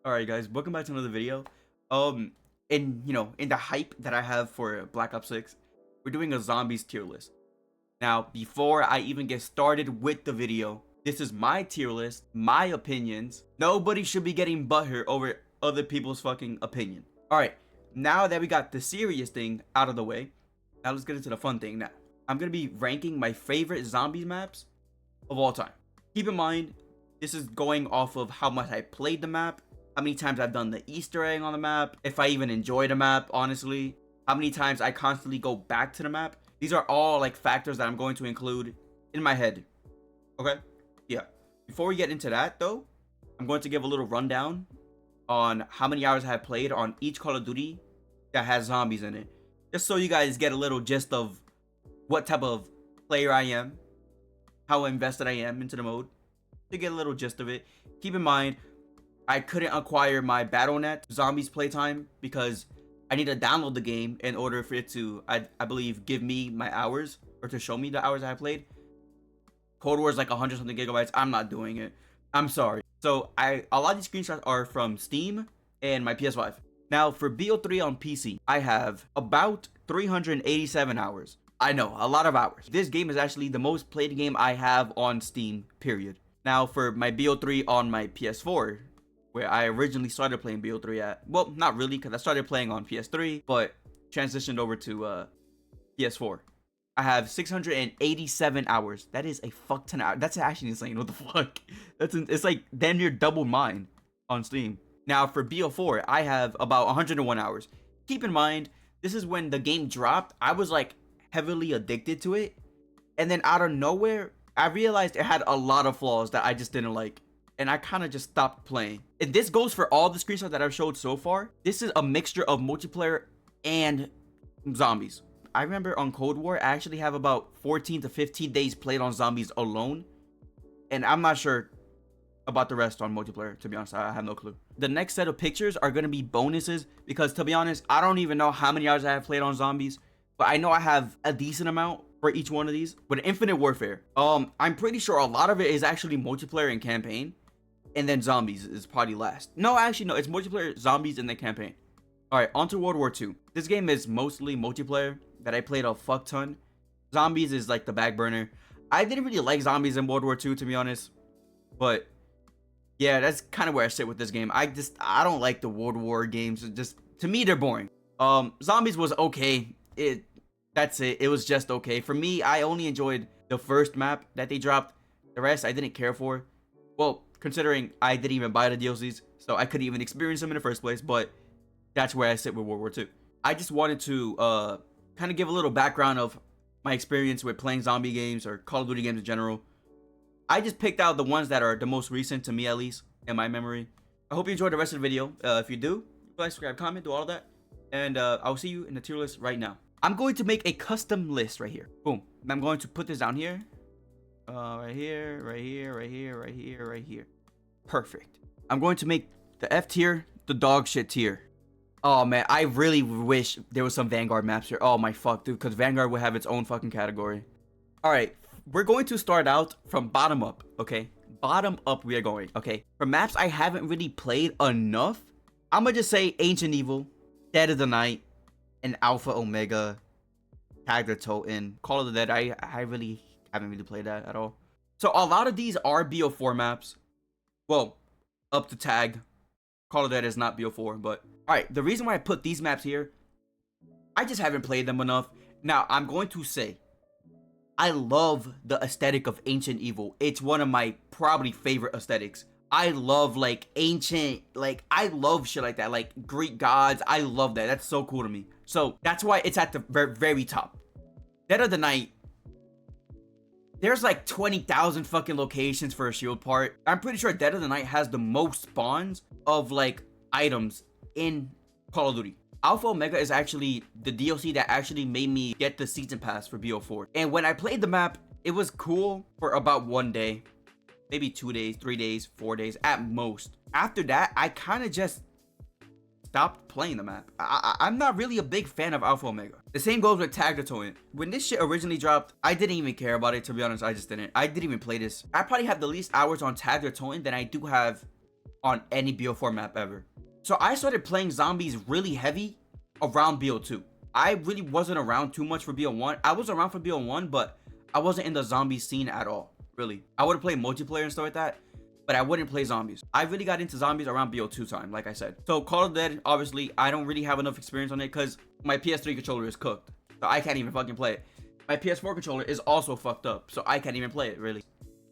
Alright guys, welcome back to another video. In the hype that I have for Black Ops 6, we're doing a zombies tier list. Now, before I even get started with the video, this is my tier list, my opinions. Nobody should be getting butthurt over other people's fucking opinion. Alright, now that we got the serious thing out of the way, now let's get into the fun thing now. I'm gonna be ranking my favorite zombies maps of all time. Keep in mind, this is going off of how much I played the map, how many times I've done the Easter egg on the map, if I even enjoy the map, honestly, how many times I constantly go back to the map. These are all like factors that I'm going to include in my head. Okay? Yeah. Before we get into that though, I'm going to give a little rundown on how many hours I have played on each Call of Duty that has zombies in it. Just so you guys get a little gist of what type of player I am, how invested I am into the mode, to get a little gist of it. Keep in mind, I couldn't acquire my Battle.net zombies playtime because I need to download the game in order for it to, I believe, give me my hours, or to show me the hours I played. Cold War is like 100 something gigabytes. I'm not doing it. I'm sorry. So a lot of these screenshots are from Steam and my PS5. Now for BO3 on PC, I have about 387 hours. I know, a lot of hours. This game is actually the most played game I have on Steam, period. Now for my BO3 on my PS4, where I originally started playing BO3 at, well, not really, because I started playing on PS3, but transitioned over to PS4. I have 687 hours. That is a fuck ton of hours. That's actually insane. What the fuck? It's like damn near double mine on Steam. Now for BO4, I have about 101 hours. Keep in mind, this is when the game dropped. I was like heavily addicted to it, and then out of nowhere, I realized it had a lot of flaws that I just didn't like, and I kind of just stopped playing. And this goes for all the screenshots that I've showed so far. This is a mixture of multiplayer and zombies. I remember on Cold War, I actually have about 14 to 15 days played on zombies alone, and I'm not sure about the rest on multiplayer, to be honest. I have no clue. The next set of pictures are going to be bonuses, because to be honest, I don't even know how many hours I have played on zombies, but I know I have a decent amount for each one of these. With Infinite Warfare, I'm pretty sure a lot of it is actually multiplayer and campaign, and then zombies is probably last. No, actually no, it's multiplayer, zombies, and then campaign. All right, on to World War II. This game is mostly multiplayer that I played a fuck ton. Zombies is like the back burner. I didn't really like zombies in World War II, to be honest, but yeah, that's kind of where I sit with this game. I don't like the World War games. Just, to me, they're boring. Zombies was okay. That's it. It was just okay. For me, I only enjoyed the first map that they dropped. The rest I didn't care for. Well, considering I didn't even buy the DLCs, so I couldn't even experience them in the first place, but that's where I sit with World War II. I just wanted to kind of give a little background of my experience with playing zombie games or Call of Duty games in general. I just picked out the ones that are the most recent to me, at least in my memory. I hope you enjoyed the rest of the video. If you do, like, subscribe, comment, do all of that, and I'll see you in the tier list right now. I'm going to make a custom list right here. Boom. I'm going to put this down here. Right here, right here, right here, right here, right here. Perfect. I'm going to make the F tier the dog shit tier. Oh man, I really wish there was some Vanguard maps here. Oh my fuck, dude, because Vanguard would have its own fucking category. All right, we're going to start out from bottom up, okay? Bottom up we are going, okay? For maps I haven't really played enough, I'm gonna just say Ancient Evil, Dead of the Night, and Alpha Omega, Tag the Totem, Call of the Dead. I really haven't really played that at all. So a lot of these are BO4 maps. Well, up to Tag. Call of the Dead is not BO4, but alright, the reason why I put these maps here, I just haven't played them enough. Now, I'm going to say, I love the aesthetic of Ancient Evil. It's one of my probably favorite aesthetics. I love like ancient, like I love shit like that, like Greek gods. I love that. That's so cool to me. So that's why it's at the very top. Dead of the Night, there's like 20,000 fucking locations for a shield part. I'm pretty sure Dead of the Night has the most spawns of like items in Call of Duty. Alpha Omega is actually the DLC that actually made me get the season pass for BO4. And when I played the map, it was cool for about 1 day, maybe 2 days, 3 days, 4 days at most. After that, I kind of just stopped playing the map. I'm not really a big fan of Alpha Omega. The same goes with Tag the Totem. When this shit originally dropped, I didn't even care about it, to be honest. I just didn't. I didn't even play this. I probably have the least hours on Tag the Totem than I do have on any BO4 map ever. So I started playing zombies really heavy around BO2. I really wasn't around too much for BO1. I was around for BO1, but I wasn't in the zombie scene at all, really. I would play multiplayer and stuff like that, but I wouldn't play zombies. I really got into zombies around BO2 time, like I said. So Call of Dead, obviously, I don't really have enough experience on it because my PS3 controller is cooked. So I can't even fucking play it. My PS4 controller is also fucked up, so I can't even play it, really.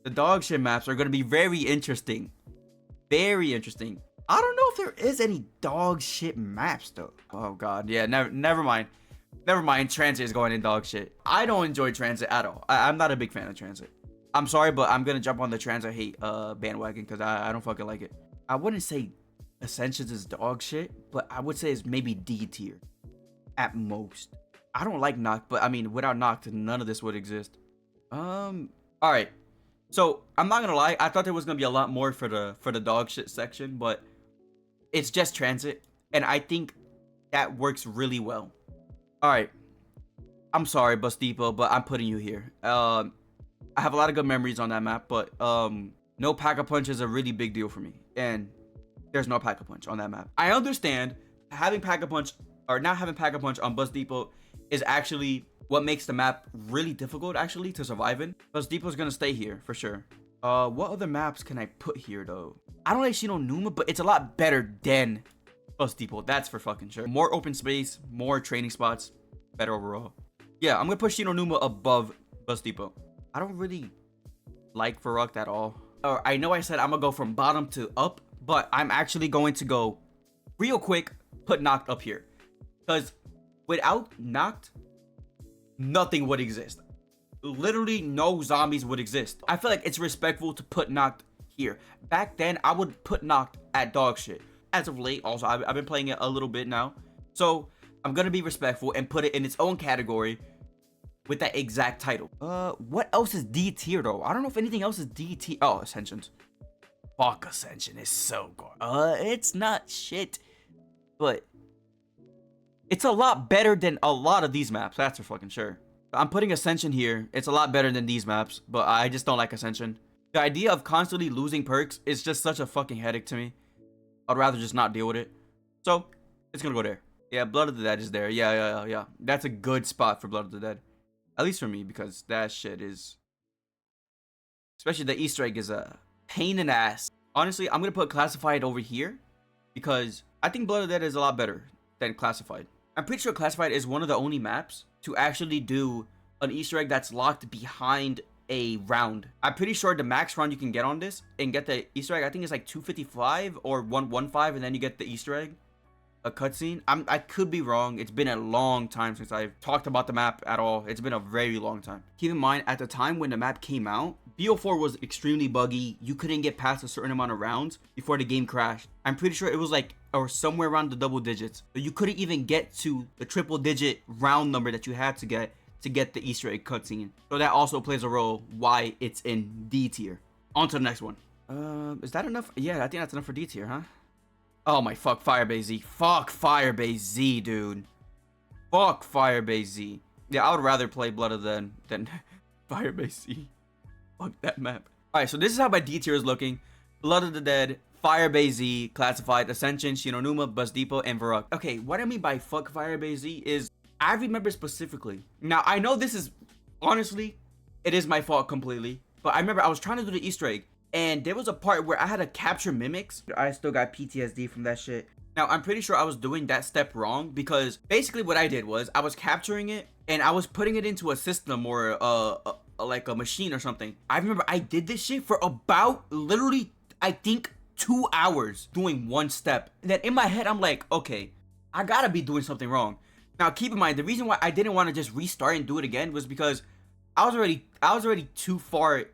The dog shit maps are going to be very interesting. Very interesting. I don't know if there is any dog shit maps, though. Oh, God. Yeah, never mind. Never mind. Transit is going in dog shit. I don't enjoy Transit at all. I'm not a big fan of Transit. I'm sorry, but I'm going to jump on the Transit hate bandwagon because I don't fucking like it. I wouldn't say Ascensions is dog shit, but I would say it's maybe D tier at most. I don't like Noct, but I mean, without Noct, none of this would exist. All right. So I'm not gonna lie, I thought there was gonna be a lot more for the dog shit section, but it's just Transit, and I think that works really well. All right. I'm sorry, Bus Depot, but I'm putting you here. I have a lot of good memories on that map, but no Pack-a-Punch is a really big deal for me, and there's no Pack-a-Punch on that map. I understand having Pack-a-Punch or not having Pack-a-Punch on Bus Depot is actually what makes the map really difficult, actually, to survive in. Bus Depot's gonna stay here, for sure. What other maps can I put here, though? I don't like Shino Numa, but it's a lot better than Bus Depot. That's for fucking sure. More open space, more training spots, better overall. Yeah, I'm gonna put Shino Numa above Bus Depot. I don't really like Varrock at all. I know I said I'm gonna go from bottom to up, but I'm actually going to go real quick, put Noct up here. Because without Noct, nothing would exist. Literally no zombies would exist. I feel like it's respectful to put Noct here. Back then, I would put Noct at dog shit. As of late, also, I've been playing it a little bit now. So I'm gonna be respectful and put it in its own category with that exact title. What else is D tier though? I don't know if anything else is D tier. Oh, Ascensions. Fuck, Ascension is so good. It's not shit, but it's a lot better than a lot of these maps. That's for fucking sure. I'm putting Ascension here. It's a lot better than these maps, but I just don't like Ascension. The idea of constantly losing perks is just such a fucking headache to me. I'd rather just not deal with it. So it's gonna go there. Yeah, Blood of the Dead is there. Yeah. That's a good spot for Blood of the Dead. At least for me, because that shit is... Especially the Easter egg is a pain in the ass. Honestly, I'm gonna put Classified over here because I think Blood of the Dead is a lot better than Classified. I'm pretty sure Classified is one of the only maps to actually do an Easter egg that's locked behind a round. I'm pretty sure the max round you can get on this and get the Easter egg, I think it's like 255 or 115, and then you get the Easter egg, a cutscene. I could be wrong. It's been a long time since I've talked about the map at all. It's been a very long time. Keep in mind, at the time when the map came out, BO4 was extremely buggy. You couldn't get past a certain amount of rounds before the game crashed. I'm pretty sure it was like, or somewhere around the double digits. So you couldn't even get to the triple digit round number that you had to get the Easter egg cutscene. So that also plays a role why it's in D tier. On to the next one. Is that enough? Yeah, I think that's enough for D tier, huh? Oh my fuck, Firebase Z. Fuck Firebase Z, dude. Fuck Firebase Z. Yeah, I would rather play Blood of the Dead than Firebase Z. Fuck that map. Alright, so this is how my D tier is looking. Blood of the Dead, Firebase Z, Classified, Ascension, Shino Numa, Bus Depot, and Varrock. Okay, what I mean by fuck Firebase Z is I remember specifically. Now, I know this is, honestly, it is my fault completely. But I remember I was trying to do the Easter egg, and there was a part where I had to capture mimics. I still got PTSD from that shit. Now, I'm pretty sure I was doing that step wrong because basically what I did was I was capturing it and I was putting it into a system or like a machine or something. I remember I did this shit for about literally, I think, 2 hours doing one step. And then in my head, I'm like, okay, I gotta be doing something wrong. Now, keep in mind, the reason why I didn't want to just restart and do it again was because I was already too far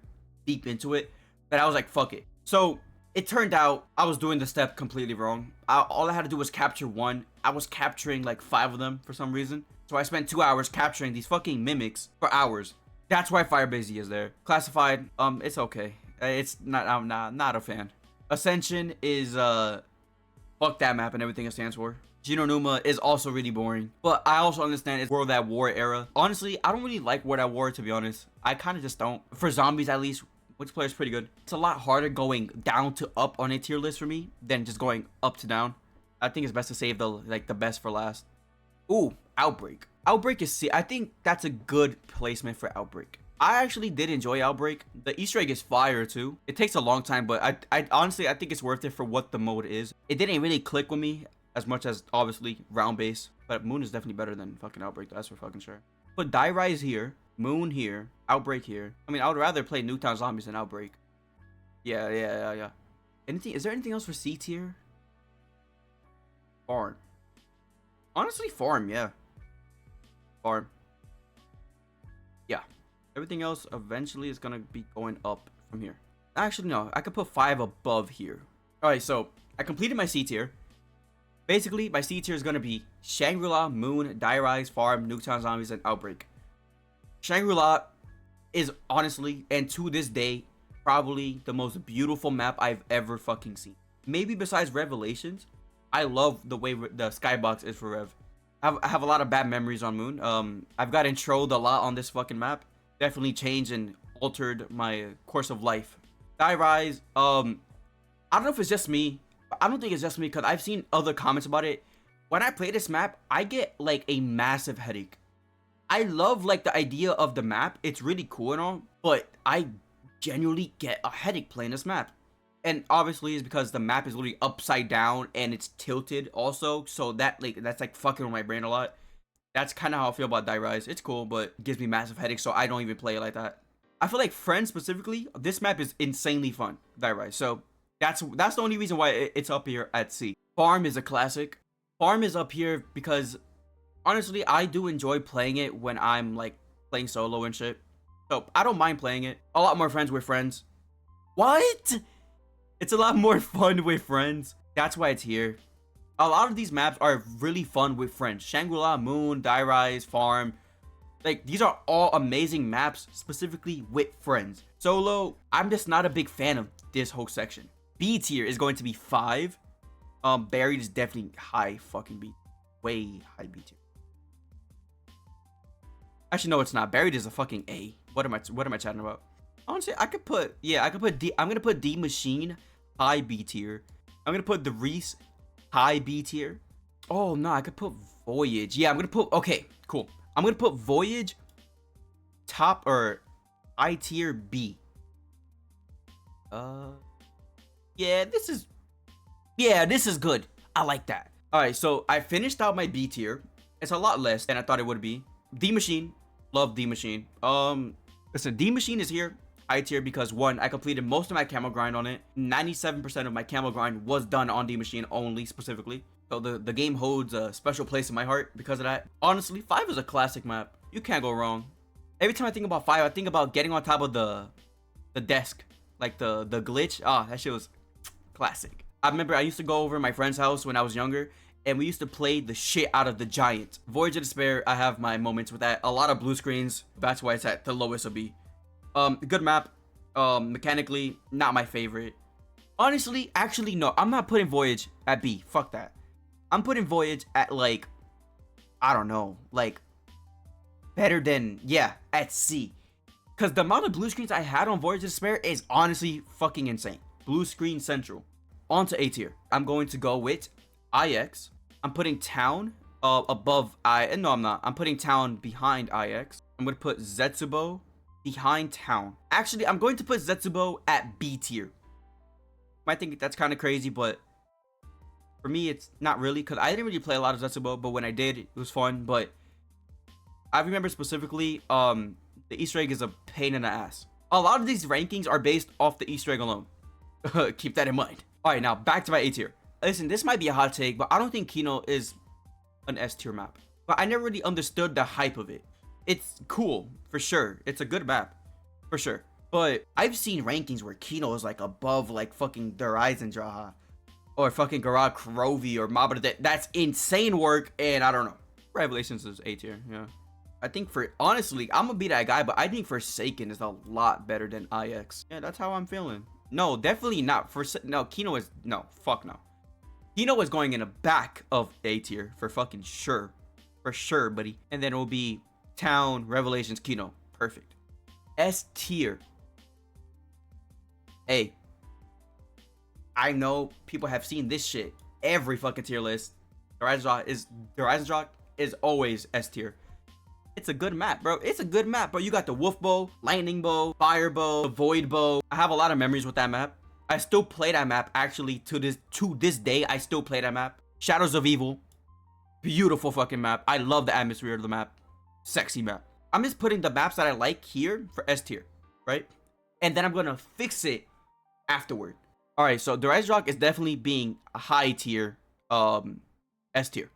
deep into it that I was like, fuck it. So it turned out I was doing the step completely wrong. All I had to do was capture one. I was capturing like 5 of them for some reason. So I spent 2 hours capturing these fucking mimics for hours. That's why Firebase Z is there. Classified, it's okay. It's not, I'm not a fan. Ascension is, fuck that map and everything it stands for. Shino Numa is also really boring, but I also understand it's World at War era. Honestly, I don't really like World at War, to be honest. I kind of just don't. For zombies, at least, Multiplayer is pretty good. It's a lot harder going down to up on a tier list for me than just going up to down. I think it's best to save the best for last. Ooh, Outbreak. Outbreak is, I think that's a good placement for Outbreak. I actually did enjoy Outbreak. The Easter egg is fire too. It takes a long time, but I honestly, I think it's worth it for what the mode is. It didn't really click with me as much as obviously round base, but Moon is definitely better than fucking Outbreak. That's for fucking sure. Put Die Rise here, Moon here, Outbreak here. I mean, I would rather play Nuketown Zombies than Outbreak. Yeah. Anything? Is there anything else for C tier? Farm. Honestly, Farm, yeah. Farm. Yeah. Everything else eventually is gonna be going up from here. Actually, no. I could put 5 above here. Alright, so I completed my C tier. Basically, my C tier is gonna be Shangri-La, Moon, Die Rise, Farm, Nuketown Zombies, and Outbreak. Shangri-La is honestly, and to this day, probably the most beautiful map I've ever fucking seen. Maybe besides Revelations, I love the way the skybox is for Rev. I have a lot of bad memories on Moon. I've gotten trolled a lot on this fucking map. Definitely changed and altered my course of life. Die Rise, I don't know if it's just me. I don't think it's just me because I've seen other comments about it. When I play this map, I get like a massive headache. I love like the idea of the map. It's really cool and all, but I genuinely get a headache playing this map. And obviously it's because the map is literally upside down and it's tilted also. So that's like fucking with my brain a lot. That's kind of how I feel about Die Rise. It's cool, but it gives me massive headaches, so I don't even play it like that. I feel like Friends specifically, this map is insanely fun, Die Rise. So that's the only reason why it's up here at C. Farm is a classic. Farm is up here because honestly, I do enjoy playing it when I'm like playing solo and shit. So I don't mind playing it. A lot more friends with friends. What? It's a lot more fun with friends. That's why it's here. A lot of these maps are really fun with friends. Shangri-La, Moon, Die Rise, Farm. Like, these are all amazing maps specifically with friends. Solo, I'm just not a big fan of this whole section. B tier is going to be 5. Buried is definitely high fucking B. Way high B tier. Actually, no, it's not. Buried is a fucking A. What am I chatting about? Honestly, I could put D. I'm gonna put D Machine high B tier. I'm gonna put the Reese high B tier. Oh no, I could put Voyage. Yeah, I'm gonna put. Okay, cool. I'm gonna put Voyage top or I tier B. Yeah, this is good. I like that. All right, so I finished out my B tier. It's a lot less than I thought it would be. D Machine, love D Machine. Listen, D Machine is here. I tier because 1, I completed most of my camo grind on it. 97% of my camo grind was done on D Machine only specifically. So the game holds a special place in my heart because of that. Honestly, 5 is a classic map. You can't go wrong. Every time I think about 5, I think about getting on top of the desk, like the glitch. Ah, that shit was classic. I remember I used to go over to my friend's house when I was younger, and we used to play the shit out of the Giant. Voyage of Despair, I have my moments with that. A lot of blue screens. That's why it's at the lowest of B. Good map. Mechanically, not my favorite. Honestly, actually, no. I'm not putting Voyage at B. Fuck that. I'm putting Voyage at, like, I don't know. Like, better than, yeah, at C. Because the amount of blue screens I had on Voyage of Despair is honestly fucking insane. Blue screen central. On to A tier. I'm going to go with IX. I'm putting Town above no, I'm not. I'm putting Town behind IX. I'm going to put Zetsubo behind Town. Actually, I'm going to put Zetsubo at B tier. Might think that's kind of crazy, but for me, it's not really, because I didn't really play a lot of Zetsubo, but when I did, it was fun. But I remember specifically, the Easter egg is a pain in the ass. A lot of these rankings are based off the Easter egg alone. Keep that in mind. All right, now back to my A tier. Listen, this might be a hot take, but I don't think Kino is an S tier map. But I never really understood the hype of it. It's cool, for sure. It's a good map, for sure. But I've seen rankings where Kino is like above like fucking Horizon Draha or fucking Garage Krovi or Mabada. That's insane work, and I don't know. Revelations is A tier, yeah. I think for, honestly, I'm gonna be that guy, but I think Forsaken is a lot better than IX. Yeah, that's how I'm feeling. No, definitely not. No, Kino is, no, fuck no. Kino is going in the back of A tier for fucking sure. For sure, buddy. And then it will be Town, Revelations, Kino. Perfect. S tier. Hey, I know people have seen this shit every fucking tier list. The Horizon Rock is always S tier. It's a good map, bro. It's a good map, bro. You got the Wolf Bow, Lightning Bow, Fire Bow, the Void Bow. I have a lot of memories with that map. I still play that map, actually, to this day. I still play that map. Shadows of Evil. Beautiful fucking map. I love the atmosphere of the map. Sexy map. I'm just putting the maps that I like here for S tier, right? And then I'm gonna fix it afterward. All right, so the Horizon Rock is definitely being a high tier, S tier.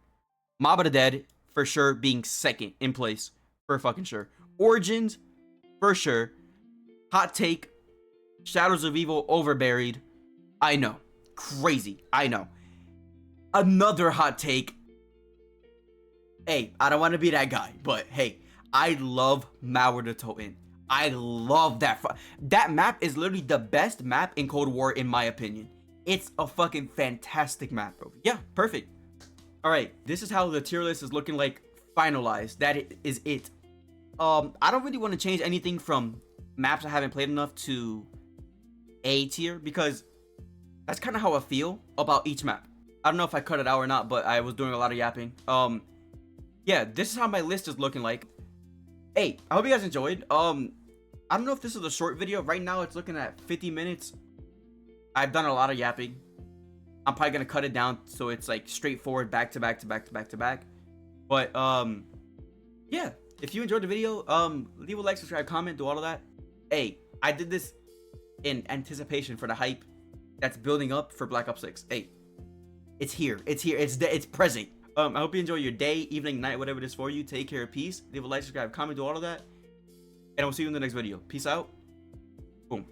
Mob of the Dead, for sure, being second in place, for fucking sure. Origins, for sure. Hot take, Shadows of Evil overburied. I know, crazy, I know. Another hot take. Hey, I don't want to be that guy, but hey, I love Mauer the Toten. I love that. That map is literally the best map in Cold War, in my opinion. It's a fucking fantastic map, bro. Yeah, perfect. All right, this is how the tier list is looking like finalized. That is it. I don't really want to change anything from maps I haven't played enough to A tier, because that's kind of how I feel about each map. I don't know if I cut it out or not, but I was doing a lot of yapping. Yeah, this is how my list is looking like. Hey, I hope you guys enjoyed. I don't know if this is a short video. Right now, it's looking at 50 minutes. I've done a lot of yapping. I'm probably gonna cut it down so it's like straightforward, back to back to back to back to back. But yeah, if you enjoyed the video, leave a like, subscribe, comment, do all of that. Hey, I did this in anticipation for the hype that's building up for Black Ops 6. Hey, it's here, it's present. I hope you enjoy your day, evening, night, whatever it is for you. Take care, peace. Leave a like, subscribe, comment, do all of that, and I will see you in the next video. Peace out. Boom.